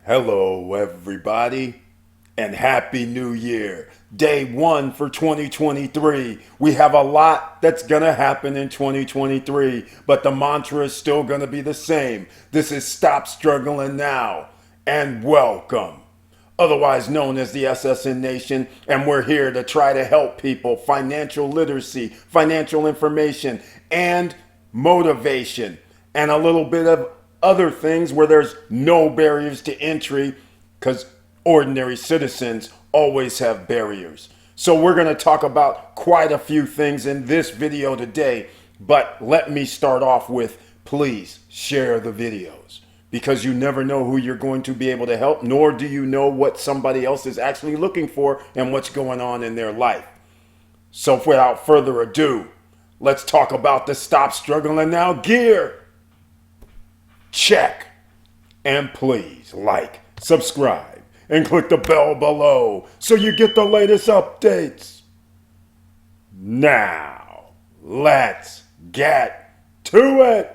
Hello, everybody, and Happy New Year. Day one for 2023. We have a lot that's going to happen in 2023, but the mantra is still going to be the same. This is Stop Struggling Now and Welcome, otherwise known as the SSN Nation, and we're here to try to help people financial literacy, financial information, and motivation, and a little bit of other things where there's no barriers to entry because ordinary citizens always have barriers. So we're going to talk about quite a few things in this video today, but let me start off with please share the videos because you never know who you're going to be able to help, nor do you know what somebody else is actually looking for and what's going on in their life. So without further ado, let's talk about the Stop Struggling Now gear. Check. And please like, subscribe, and click the bell below so you get the latest updates. Now, let's get to it.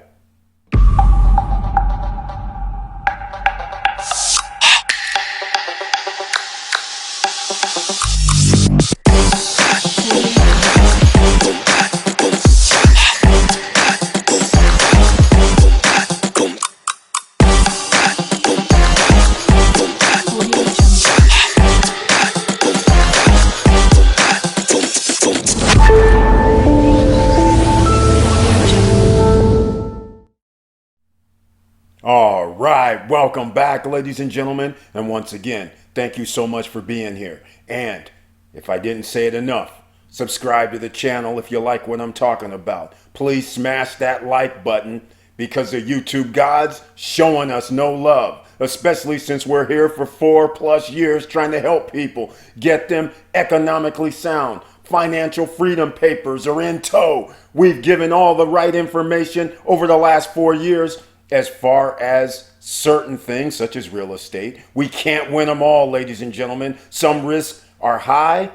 All right, welcome back, ladies and gentlemen. And once again, thank you so much for being here. And if I didn't say it enough, subscribe to the channel if you like what I'm talking about. Please smash that like button because the YouTube gods showing us no love, especially since we're here for 4+ years trying to help people, get them economically sound. Financial freedom papers are in tow. We've given all the right information over the last 4 years. As far as certain things such as real estate, we can't win them all, ladies and gentlemen. Some risks are high,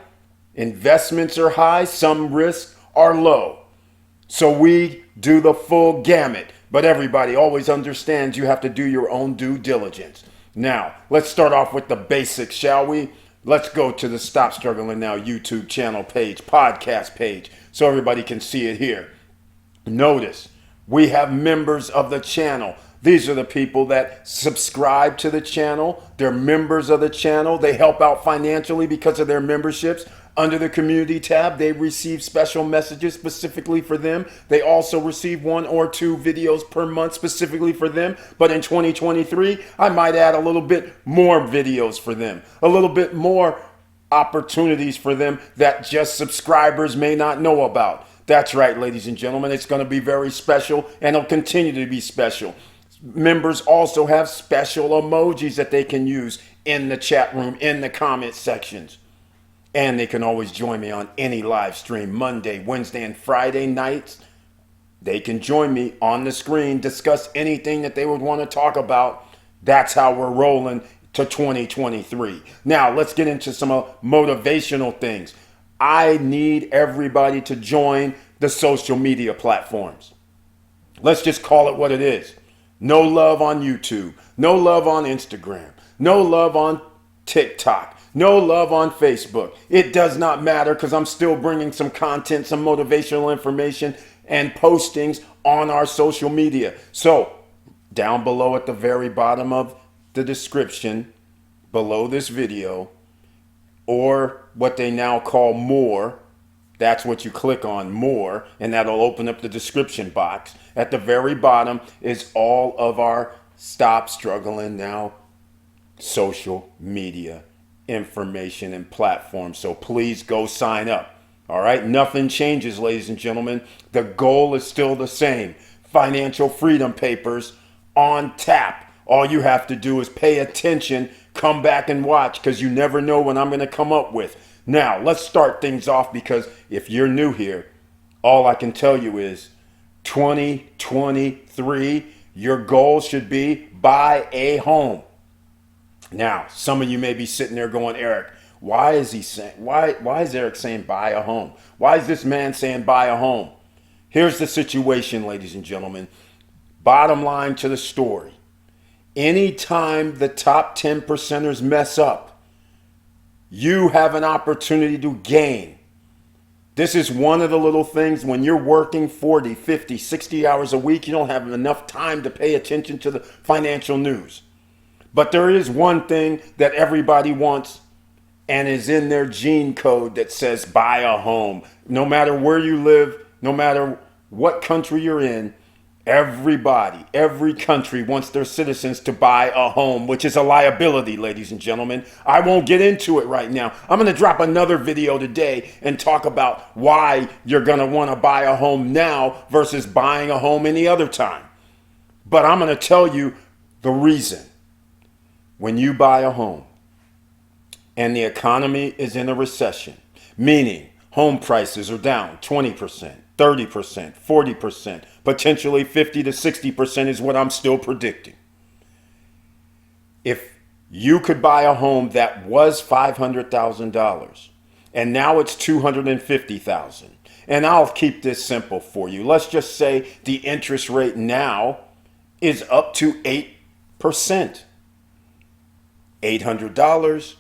investments are high, some risks are low. So we do the full gamut, but everybody always understands you have to do your own due diligence. Now, let's start off with the basics, shall we? Let's go to the Stop Struggling Now YouTube channel page, podcast page, so everybody can see it here. Notice, we have members of the channel. These are the people that subscribe to the channel. They're members of the channel. They help out financially because of their memberships. Under the community tab, they receive special messages specifically for them. They also receive 1 or 2 videos per month specifically for them. But in 2023, I might add a little bit more videos for them, a little bit more opportunities for them that just subscribers may not know about. That's right, ladies and gentlemen. It's going to be very special, and it'll continue to be special. Members also have special emojis that they can use in the chat room, in the comment sections. And they can always join me on any live stream, Monday, Wednesday, and Friday nights. They can join me on the screen, discuss anything that they would want to talk about. That's how we're rolling to 2023. Now, let's get into some motivational things. I need everybody to join the social media platforms. Let's just call it what it is. No love on YouTube. No love on Instagram. No love on TikTok. No love on Facebook. It does not matter because I'm still bringing some content, some motivational information and postings on our social media. So down below at the very bottom of the description, below this video, or what they now call more, that's what you click on, more, and that'll open up the description box. At the very bottom is all of our Stop Struggling Now social media information and platforms. So please go sign up. All right, nothing changes, ladies and gentlemen. The goal is still the same. Financial freedom papers on tap. All you have to do is pay attention, come back and watch, because you never know what I'm going to come up with. Now, let's start things off, because if you're new here, all I can tell you is 2023, your goal should be buy a home. Now, some of you may be sitting there going, Eric, why is Eric saying buy a home? Why is this man saying buy a home? Here's the situation, ladies and gentlemen. Bottom line to the story. Anytime the top 10 percenters mess up, you have an opportunity to gain. This is one of the little things when you're working 40, 50, 60 hours a week, you don't have enough time to pay attention to the financial news. But there is one thing that everybody wants and is in their gene code that says buy a home. No matter where you live, no matter what country you're in, everybody, every country wants their citizens to buy a home, which is a liability, ladies and gentlemen. I won't get into it right now. I'm going to drop another video today and talk about why you're going to want to buy a home now versus buying a home any other time. But I'm going to tell you the reason. When you buy a home and the economy is in a recession, meaning home prices are down 20%, 30%, 40%, potentially 50 to 60% is what I'm still predicting. If you could buy a home that was $500,000 and now it's $250,000, and I'll keep this simple for you. Let's just say the interest rate now is up to 8%. $800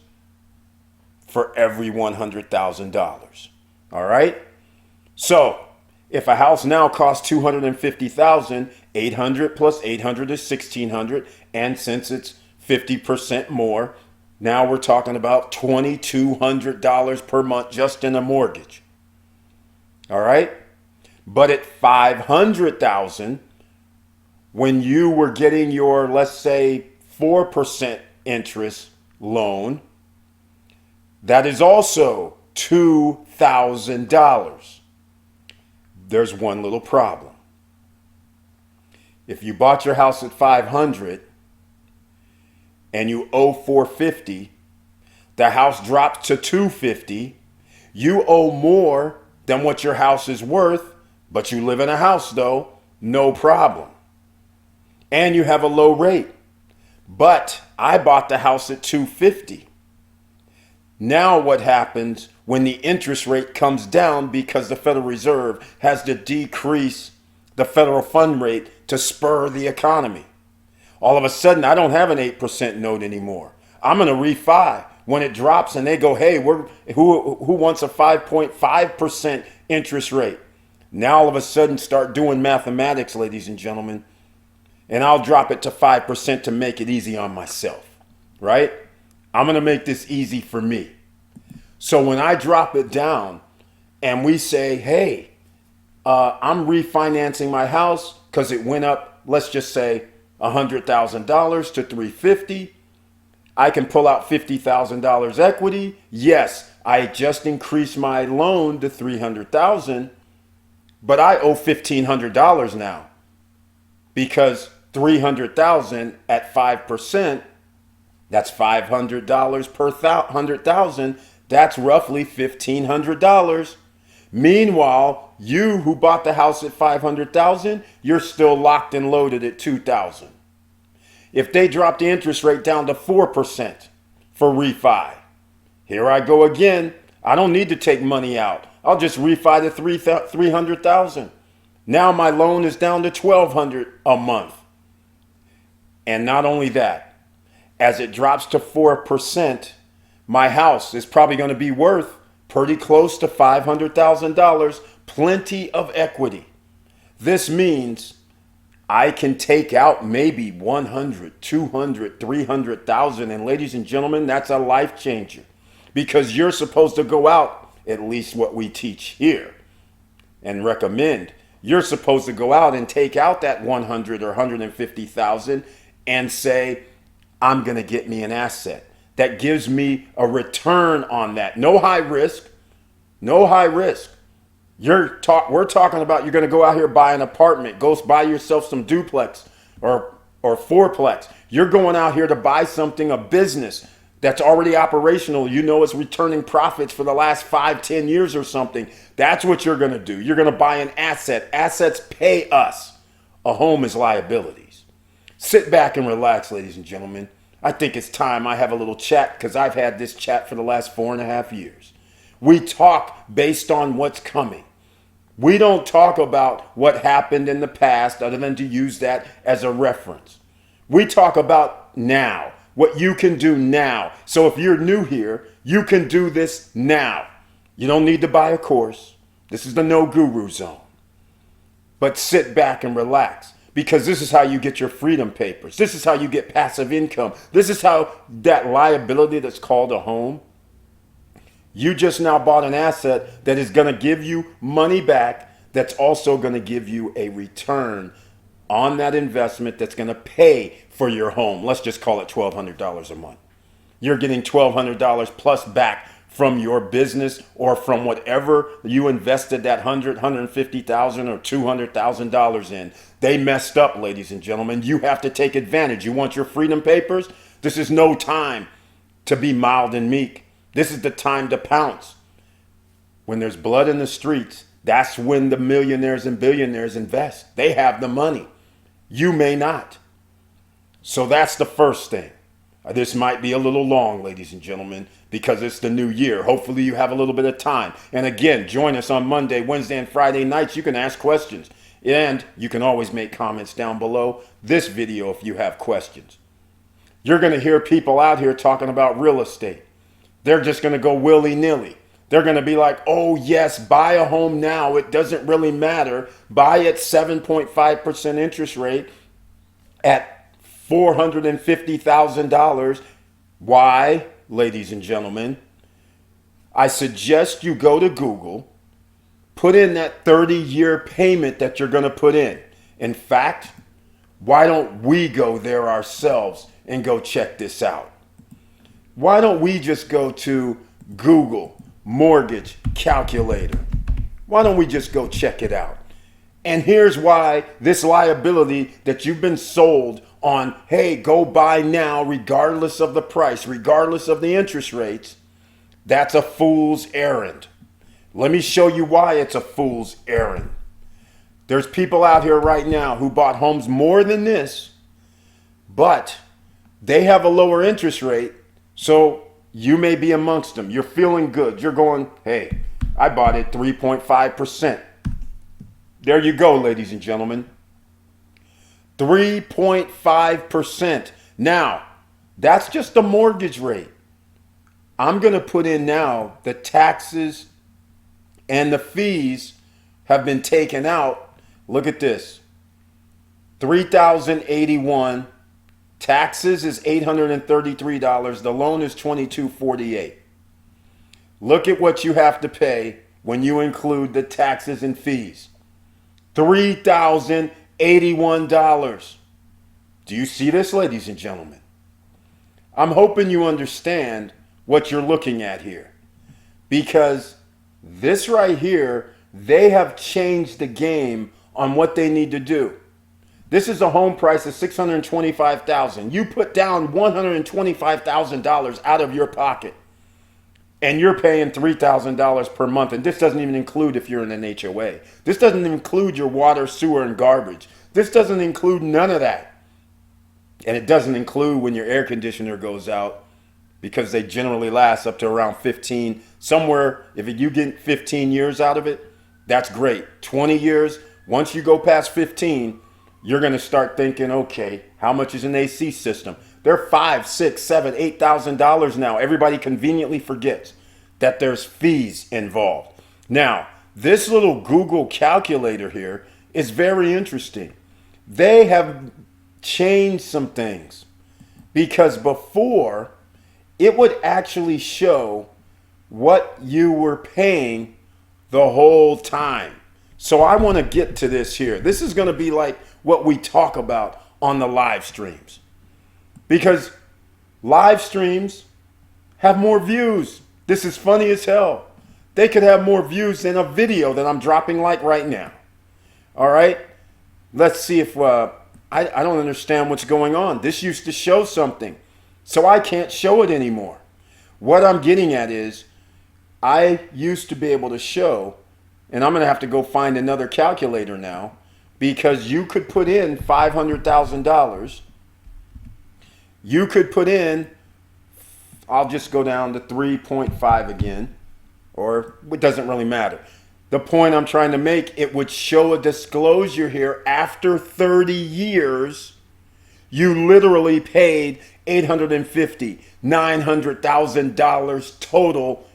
for every $100,000. All right? So, if a house now costs $250,000, 800 plus 800 is 1,600, and since it's 50% more, now we're talking about $2,200 per month just in a mortgage. All right? But at 500,000, when you were getting your, let's say, 4% interest loan, that is also $2,000. There's one little problem. If you bought your house at 500 and you owe 450, the house drops to 250, you owe more than what your house is worth, but you live in a house though, no problem. And you have a low rate. But I bought the house at 250. Now what happens when the interest rate comes down because the Federal Reserve has to decrease the federal fund rate to spur the economy? All of a sudden, I don't have an 8% note anymore. I'm going to refi. When it drops and they go, hey, who wants a 5.5% interest rate? Now all of a sudden start doing mathematics, ladies and gentlemen. And I'll drop it to 5% to make it easy on myself, right? I'm going to make this easy for me. So when I drop it down and we say, hey, I'm refinancing my house because it went up, let's just say $100,000 to $350,000. I can pull out $50,000 equity. Yes, I just increased my loan to $300,000, but I owe $1,500 now because $300,000 at 5%, that's $500 per 100,000. That's roughly $1,500. Meanwhile, you who bought the house at $500,000, you're still locked and loaded at $2,000. If they drop the interest rate down to 4% for refi, here I go again. I don't need to take money out. I'll just refi to $300,000. Now my loan is down to $1,200 a month. And not only that, as it drops to 4%, my house is probably going to be worth pretty close to $500,000, plenty of equity. This means I can take out maybe 100, 200, 300,000. And ladies and gentlemen, that's a life changer because you're supposed to go out, at least what we teach here and recommend. You're supposed to go out and take out that 100 or 150,000 and say, I'm going to get me an asset that gives me a return on that. No high risk, no high risk. We're talking about you're going to go out here, buy an apartment, go buy yourself some duplex or fourplex. You're going out here to buy something, a business that's already operational. You know, it's returning profits for the last 5-10 years or something. That's what you're going to do. You're going to buy an asset. Assets pay us. A home is liabilities. Sit back and relax, ladies and gentlemen. I think it's time I have a little chat because I've had this chat for the last 4.5 years. We talk based on what's coming. We don't talk about what happened in the past other than to use that as a reference. We talk about now, what you can do now. So if you're new here, you can do this now. You don't need to buy a course. This is the no guru zone. But sit back and relax, because this is how you get your freedom papers. This is how you get passive income. This is how that liability that's called a home, you just now bought an asset that is going to give you money back, that's also going to give you a return on that investment that's going to pay for your home. Let's just call it $1,200 a month. You're getting $1,200 plus back from your business or from whatever you invested that $100,000, $150,000 or $200,000 in. They messed up, ladies and gentlemen. You have to take advantage. You want your freedom papers? This is no time to be mild and meek. This is the time to pounce. When there's blood in the streets, that's when the millionaires and billionaires invest. They have the money. You may not. So that's the first thing. This might be a little long, ladies and gentlemen, because it's the new year. Hopefully you have a little bit of time. And again, join us on Monday, Wednesday, and Friday nights. You can ask questions. And you can always make comments down below this video if you have questions. You're going to hear people out here talking about real estate. They're just going to go willy-nilly. They're going to be like, oh, yes, buy a home now. It doesn't really matter. Buy at 7.5% interest rate at $450,000. Why, ladies and gentlemen? I suggest you go to Google, put in that 30-year payment that you're going to put in. In fact, why don't we go there ourselves and go check this out? Why don't we just go to Google mortgage calculator? Why don't we just go check it out? And here's why this liability that you've been sold on, hey, go buy now regardless of the price, regardless of the interest rates, that's a fool's errand. Let me show you why it's a fool's errand. There's people out here right now who bought homes more than this, but they have a lower interest rate. So you may be amongst them. You're feeling good. You're going, hey, I bought it 3.5%. There you go, ladies and gentlemen. 3.5%. Now, that's just the mortgage rate. I'm going to put in now the taxes and the fees have been taken out. Look at this. $3,081. Taxes is $833. The loan is $2,248. Look at what you have to pay when you include the taxes and fees. $3,081. Do you see this, ladies and gentlemen? I'm hoping you understand what you're looking at here, because this right here, they have changed the game on what they need to do. This is a home price of $625,000. You put down $125,000 out of your pocket, and you're paying $3,000 per month. And this doesn't even include if you're in an HOA. This doesn't include your water, sewer, and garbage. This doesn't include none of that. And it doesn't include when your air conditioner goes out, because they generally last up to around 15. Somewhere, if you get 15 years out of it, that's great. 20 years, once you go past 15, you're going to start thinking, okay, how much is an AC system? They're $5,000, $6,000, $7,000, $8,000 now. Everybody conveniently forgets that there's fees involved. Now, this little Google calculator here is very interesting. They have changed some things, because before it would actually show what you were paying the whole time. So I want to get to this here. This is going to be like what we talk about on the live streams, because live streams have more views. This is funny as hell. They could have more views than a video that I'm dropping like right now. All right. Let's see if I don't understand what's going on. This used to show something, so I can't show it anymore. What I'm getting at is I used to be able to show, and I'm going to have to go find another calculator now, because you could put in $500,000. You could put in, I'll just go down to 3.5 again, or it doesn't really matter. The point I'm trying to make, it would show a disclosure here after 30 years. You literally paid $850,000, $900,000 total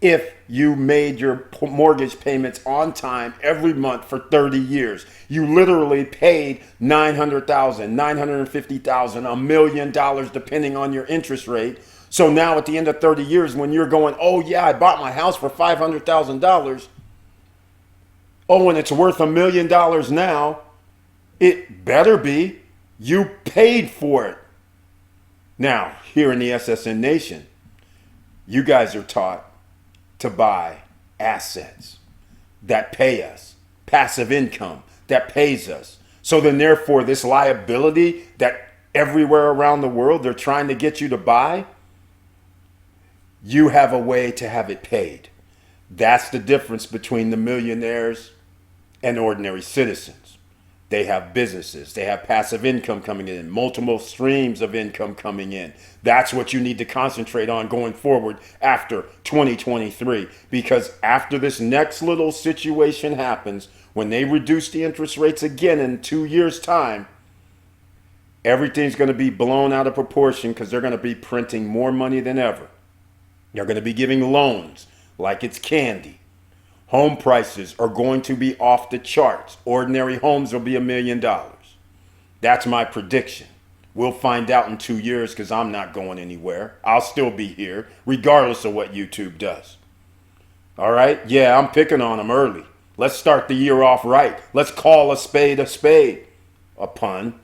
if you made your mortgage payments on time every month for 30 years. You literally paid $900,000, $950,000, $1 million, depending on your interest rate. So now at the end of 30 years, when you're going, oh yeah, I bought my house for $500,000. Oh, and it's worth $1 million now. It better be. You paid for it. Now, here in the SSN Nation, you guys are taught to buy assets that pay us, passive income that pays us. So then therefore this liability that everywhere around the world they're trying to get you to buy, you have a way to have it paid. That's the difference between the millionaires and ordinary citizens. They have businesses, they have passive income coming in, multiple streams of income coming in. That's what you need to concentrate on going forward after 2023. Because after this next little situation happens, when they reduce the interest rates again in 2 years' time, everything's going to be blown out of proportion because they're going to be printing more money than ever. They're going to be giving loans like it's candy. Home prices are going to be off the charts. Ordinary homes will be $1 million. That's my prediction. We'll find out in 2 years because I'm not going anywhere. I'll still be here regardless of what YouTube does. All right? Yeah, I'm picking on them early. Let's start the year off right. Let's call a spade a spade. A pun.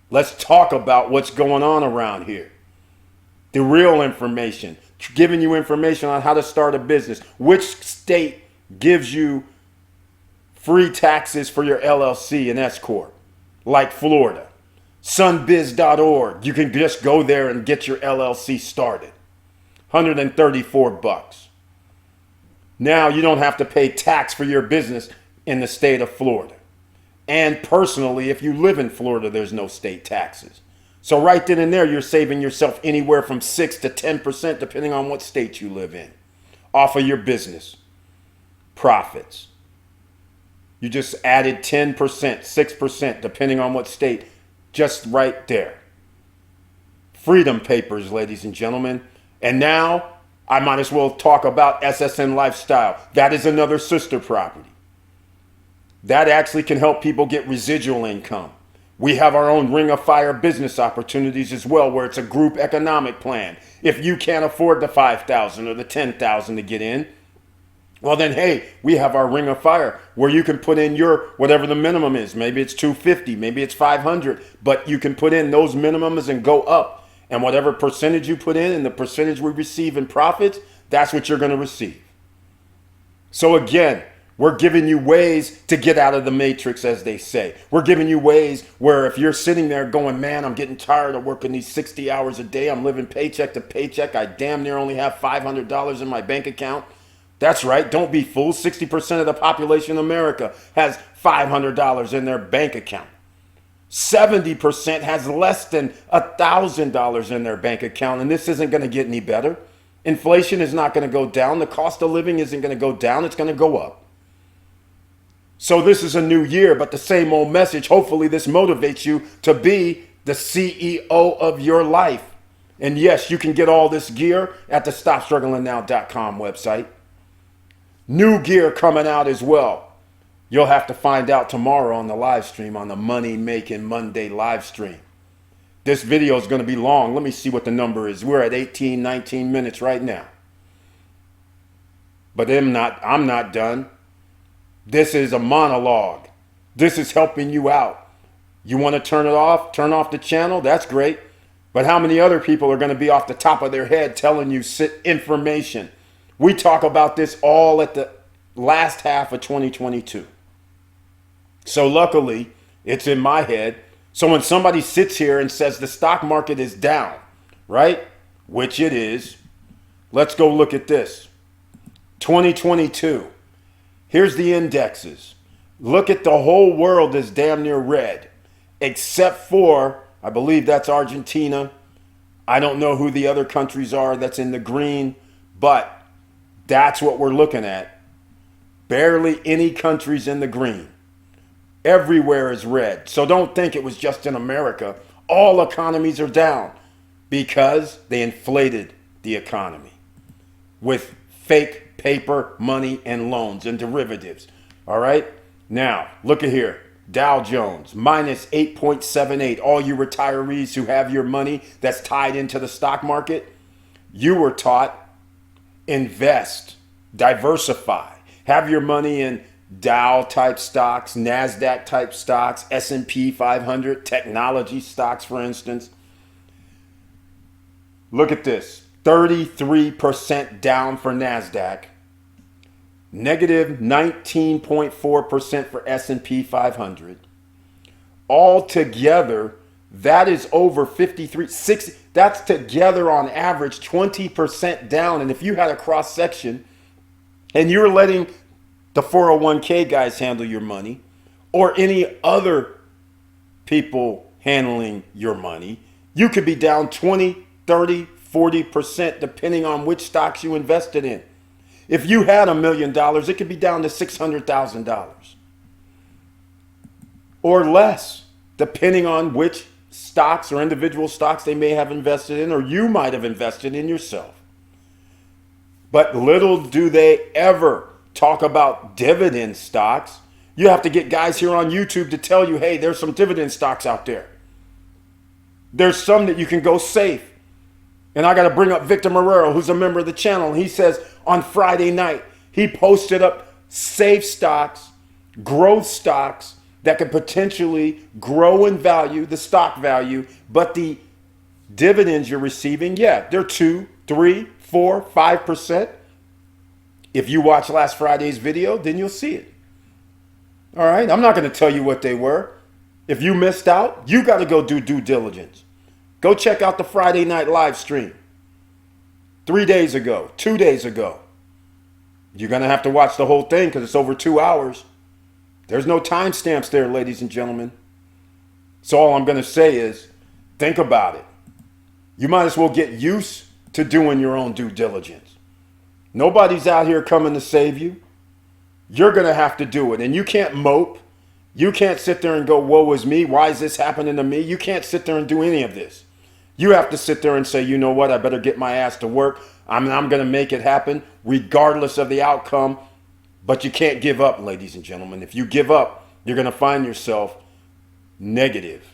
Let's talk about what's going on around here. The real information. Giving you information on how to start a business. Which state gives you free taxes for your LLC and S Corp, like Florida. Sunbiz.org. You can just go there and get your LLC started. $134. Now you don't have to pay tax for your business in the state of Florida. And personally, if you live in Florida, there's no state taxes. So right then and there, you're saving yourself anywhere from 6 to 10%, depending on what state you live in, off of your business profits. You just added 10%, 6%, depending on what state, just right there. Freedom Papers, ladies and gentlemen. And now I might as well talk about SSN Lifestyle. That is another sister property. That actually can help people get residual income. We have our own Ring of Fire business opportunities as well, where it's a group economic plan. If you can't afford the $5,000 or the $10,000 to get in, well then, hey, we have our Ring of Fire where you can put in your, whatever the minimum is. Maybe it's $250, maybe it's $500, but you can put in those minimums and go up. And whatever percentage you put in and the percentage we receive in profits, that's what you're going to receive. So again, we're giving you ways to get out of the matrix, as they say. We're giving you ways where if you're sitting there going, man, I'm getting tired of working these 60 hours a day. I'm living paycheck to paycheck. I damn near only have $500 in my bank account. That's right. Don't be fooled. 60% of the population in America has $500 in their bank account. 70% has less than $1,000 in their bank account. And this isn't going to get any better. Inflation is not going to go down. The cost of living isn't going to go down. It's going to go up. So this is a new year, but the same old message. Hopefully this motivates you to be the CEO of your life. And yes, you can get all this gear at the StopStrugglingNow.com website. New gear coming out as well. You'll have to find out tomorrow on the live stream, on the Money Making Monday live stream. This video is going to be long. Let me see what the number is. We're at 18, 19 minutes right now. But I'm not done. This is a monologue. This is helping you out. You want to turn it off? Turn off the channel? That's great. But how many other people are going to be off the top of their head telling you information? We talk about this all at the last half of 2022. So luckily, it's in my head. So when somebody sits here and says the stock market is down, right? Which it is. Let's go look at this. 2022. Here's the indexes. Look at the whole world is damn near red, except for, I believe that's Argentina. I don't know who the other countries are that's in the green, but that's what we're looking at. Barely any countries in the green. Everywhere is red. So don't think it was just in America. All economies are down because they inflated the economy with fake paper, money, and loans and derivatives. All right? Now, look at here. Dow Jones, minus 8.78. All you retirees who have your money that's tied into the stock market, you were taught invest, diversify. Have your money in Dow type stocks, NASDAQ type stocks, S&P 500, technology stocks, for instance. Look at this. 33% down for NASDAQ. Negative 19.4% for S&P 500. Altogether, that is over 60. That's together on average 20% down. And if you had a cross section and you're letting the 401k guys handle your money or any other people handling your money, you could be down 20, 30, 40% depending on which stocks you invested in. If you had $1 million, it could be down to $600,000 or less, depending on which stocks or individual stocks they may have invested in or you might have invested in yourself. But little do they ever talk about dividend stocks. You have to get guys here on YouTube to tell you, hey, there's some dividend stocks out there. There's some that you can go safe. And I got to bring up Victor Marrero, who's a member of the channel. He says on Friday night, he posted up safe stocks, growth stocks that could potentially grow in value, the stock value, but the dividends you're receiving, yeah, they're 2, 3, 4, 5%. If you watch last Friday's video, then you'll see it. All right, I'm not going to tell you what they were. If you missed out, you got to go do due diligence. Go check out the Friday night live stream. 3 days ago, 2 days ago. You're going to have to watch the whole thing because it's over 2 hours. There's no timestamps there, ladies and gentlemen. So all I'm going to say is, think about it. You might as well get used to doing your own due diligence. Nobody's out here coming to save you. You're going to have to do it. And you can't mope. You can't sit there and go, woe is me. Why is this happening to me? You can't sit there and do any of this. You have to sit there and say, you know what? I better get my ass to work. I'm going to make it happen regardless of the outcome. But you can't give up, ladies and gentlemen. If you give up, you're going to find yourself negative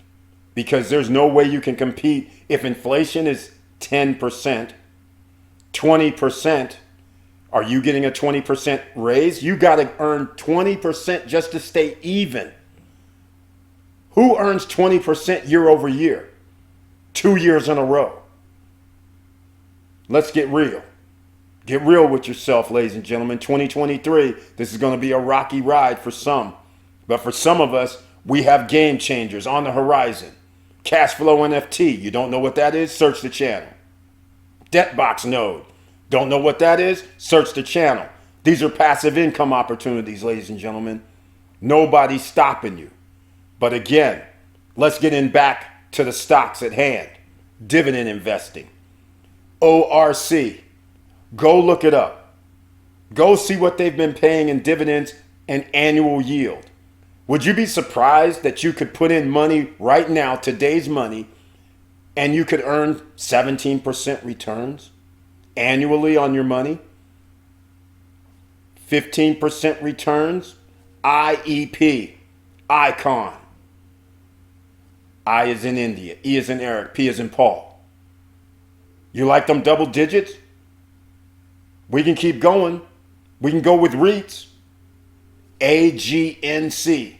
because there's no way you can compete. If inflation is 10%, 20%, are you getting a 20% raise? You got to earn 20% just to stay even. Who earns 20% year over year? 2 years in a row. Let's get real. Get real with yourself, ladies and gentlemen. 2023, this is going to be a rocky ride for some. But for some of us, we have game changers on the horizon. Cashflow NFT, you don't know what that is? Search the channel. Debtbox Node, don't know what that is? Search the channel. These are passive income opportunities, ladies and gentlemen. Nobody's stopping you. But again, let's get in back to the stocks at hand. Dividend investing. ORC. Go look it up. Go see what they've been paying in dividends and annual yield. Would you be surprised that you could put in money right now, today's money, and you could earn 17% returns annually on your money? 15% returns. IEP. Icon. I is in India. E is in Eric. P is in Paul. You like them double digits? We can keep going. We can go with REITs. AGNC.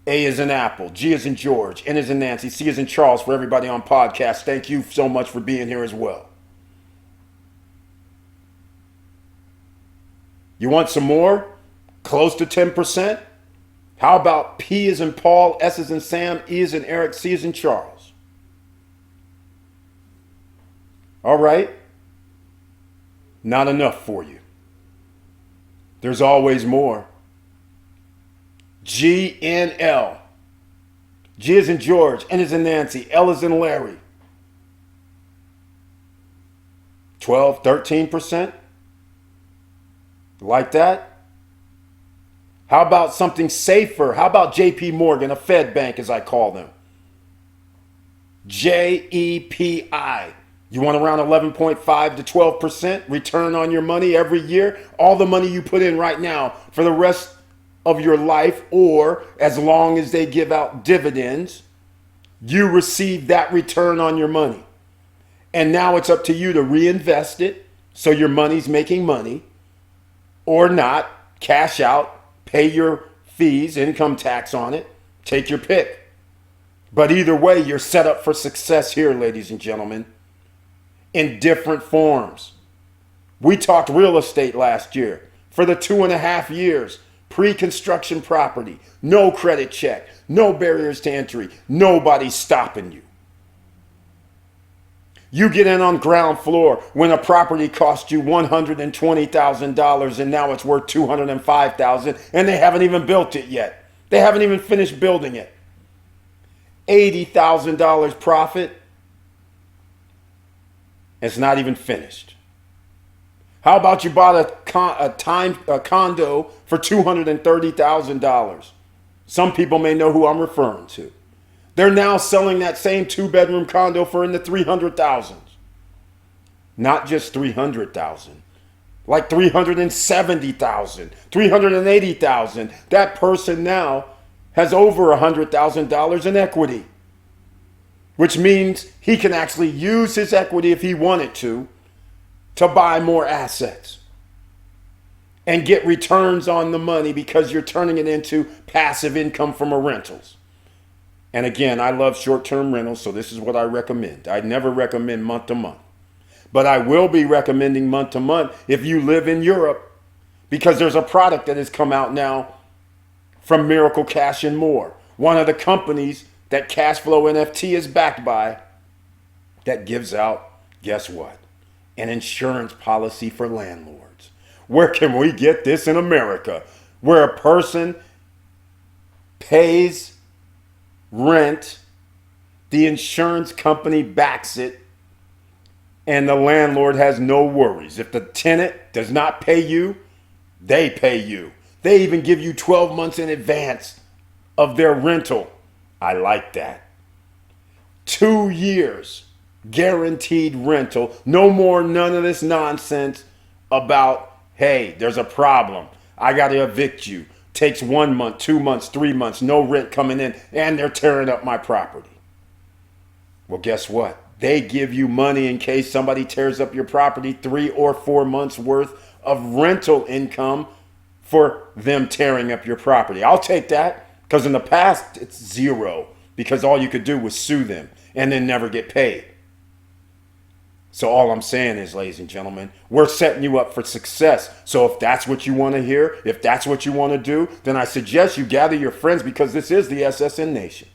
A is in Apple. G is in George. N is in Nancy. C is in Charles. For everybody on podcast, thank you so much for being here as well. You want some more? Close to 10%? How about P is in Paul, S is in Sam, E is in Eric, C is in Charles? All right. Not enough for you. There's always more. GNL. G is in George, N is in Nancy, L is in Larry. 12, 13%? Like that? How about something safer? How about JP Morgan, a Fed bank as I call them? JEPI. You want around 11.5 to 12% return on your money every year? All the money you put in right now for the rest of your life, or as long as they give out dividends, you receive that return on your money. And now it's up to you to reinvest it so your money's making money, or not, cash out, pay your fees, income tax on it, take your pick. But either way, you're set up for success here, ladies and gentlemen, in different forms. We talked real estate last year. For the 2.5 years, pre-construction property, no credit check, no barriers to entry, nobody's stopping you. You get in on ground floor when a property cost you $120,000 and now it's worth $205,000 and they haven't even built it yet. They haven't even finished building it. $80,000 profit. It's not even finished. How about you bought a condo for $230,000? Some people may know who I'm referring to. They're now selling that same 2-bedroom condo for in the 300,000s. Not just 300,000, like 370,000, 380,000. That person now has over $100,000 in equity, which means he can actually use his equity if he wanted to buy more assets and get returns on the money because you're turning it into passive income from a rentals. And again, I love short-term rentals, so this is what I recommend. I never recommend month to month, but I will be recommending month to month if you live in Europe, because there's a product that has come out now from Miracle Cash and More, one of the companies that Cashflow NFT is backed by, that gives out, guess what? An insurance policy for landlords. Where can we get this in America? Where a person pays rent, the insurance company backs it, and the landlord has no worries. If the tenant does not pay you, they pay you. They even give you 12 months in advance of their rental. I like that. 2 years guaranteed rental. No more none of this nonsense about, hey, there's a problem, I got to evict you. Takes 1 month, 2 months, 3 months, no rent coming in, and they're tearing up my property. Well, guess what? They give you money in case somebody tears up your property, 3 or 4 months worth of rental income for them tearing up your property. I'll take that, because in the past it's zero, because all you could do was sue them and then never get paid. So all I'm saying is, ladies and gentlemen, we're setting you up for success. So if that's what you want to hear, if that's what you want to do, then I suggest you gather your friends, because this is the SSN Nation.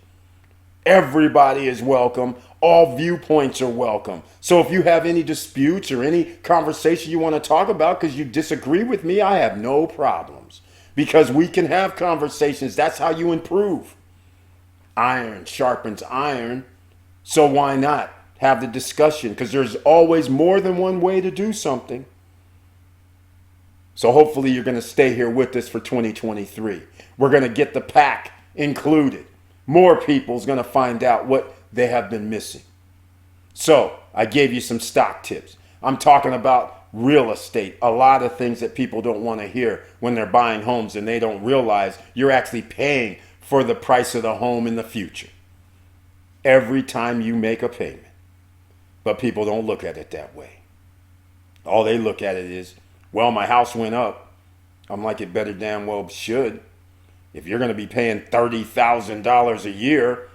Everybody is welcome. All viewpoints are welcome. So if you have any disputes or any conversation you want to talk about because you disagree with me, I have no problems, because we can have conversations. That's how you improve. Iron sharpens iron. So why not have the discussion? Because there's always more than one way to do something. So hopefully you're going to stay here with us for 2023. We're going to get the pack included. More people's going to find out what they have been missing. So I gave you some stock tips. I'm talking about real estate. A lot of things that people don't want to hear when they're buying homes, and they don't realize you're actually paying for the price of the home in the future every time you make a payment. But people don't look at it that way. All they look at it is, well, my house went up. I'm like, it better damn well should. If you're going to be paying $30,000 a year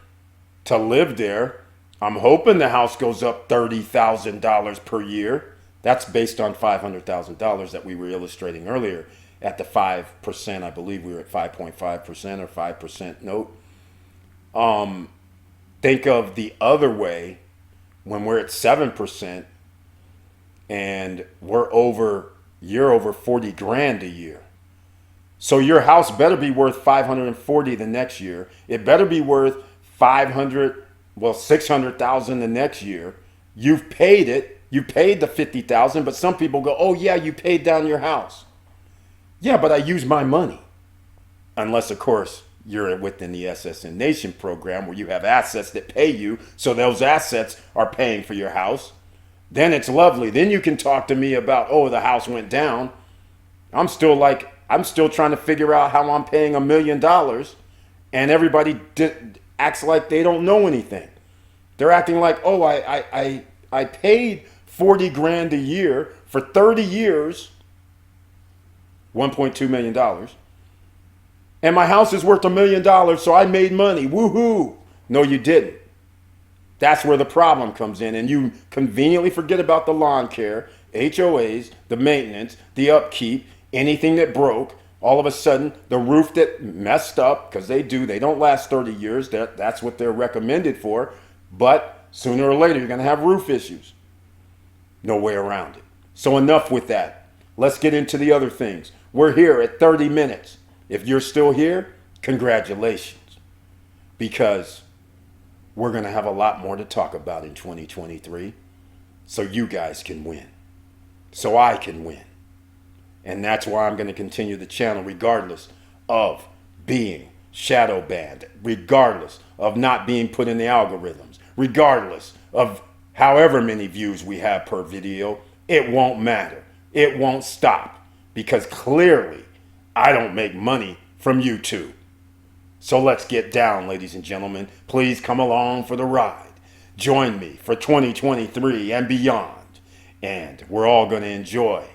to live there, I'm hoping the house goes up $30,000 per year. That's based on $500,000 that we were illustrating earlier at the 5%. I believe we were at 5.5% or 5% note. Think of the other way when we're at 7% and you're over 40 grand a year. So your house better be worth 540 the next year. It better be worth 600,000 the next year. You've paid it. You paid the 50,000, but some people go, oh yeah, you paid down your house. Yeah, but I used my money. Unless, of course, you're within the SSN Nation program where you have assets that pay you, so those assets are paying for your house, then it's lovely. Then you can talk to me about, oh, the house went down. I'm still trying to figure out how I'm paying $1 million, and everybody acts like they don't know anything. They're acting like, oh, I paid 40 grand a year for 30 years, $1.2 million. And my house is worth $1 million, so I made money. Woohoo! No, you didn't. That's where the problem comes in. And you conveniently forget about the lawn care, HOAs, the maintenance, the upkeep, anything that broke. All of a sudden, the roof that messed up, because they don't last 30 years. That's what they're recommended for. But sooner or later, you're going to have roof issues. No way around it. So enough with that. Let's get into the other things. We're here at 30 minutes. If you're still here, congratulations. Because we're going to have a lot more to talk about in 2023. So you guys can win. So I can win. And that's why I'm going to continue the channel regardless of being shadow banned, regardless of not being put in the algorithms, regardless of however many views we have per video. It won't matter. It won't stop, because clearly I don't make money from YouTube. So let's get down, ladies and gentlemen. Please come along for the ride. Join me for 2023 and beyond. And we're all going to enjoy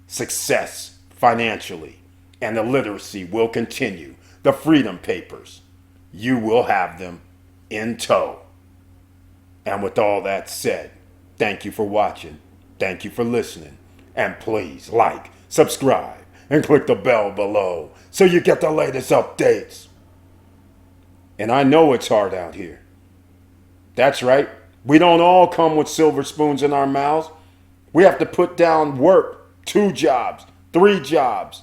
success financially. And the literacy will continue. The Freedom Papers, you will have them in tow. And with all that said, thank you for watching. Thank you for listening. And please like, subscribe, and click the bell below so you get the latest updates. And I know it's hard out here. That's right. We don't all come with silver spoons in our mouths. We have to put down work, 2 jobs, 3 jobs,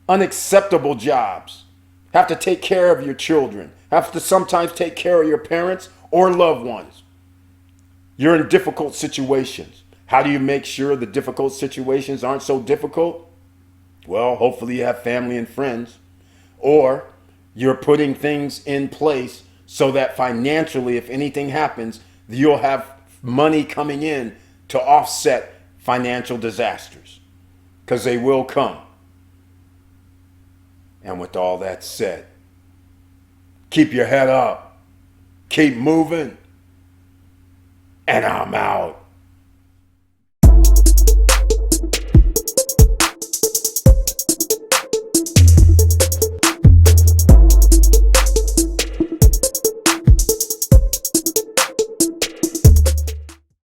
unacceptable jobs. Have to take care of your children. Have to sometimes take care of your parents or loved ones. You're in difficult situations. How do you make sure the difficult situations aren't so difficult? Well, hopefully you have family and friends. Or you're putting things in place so that financially, if anything happens, you'll have money coming in to offset financial disasters. Because they will come. And with all that said, keep your head up. Keep moving. And I'm out.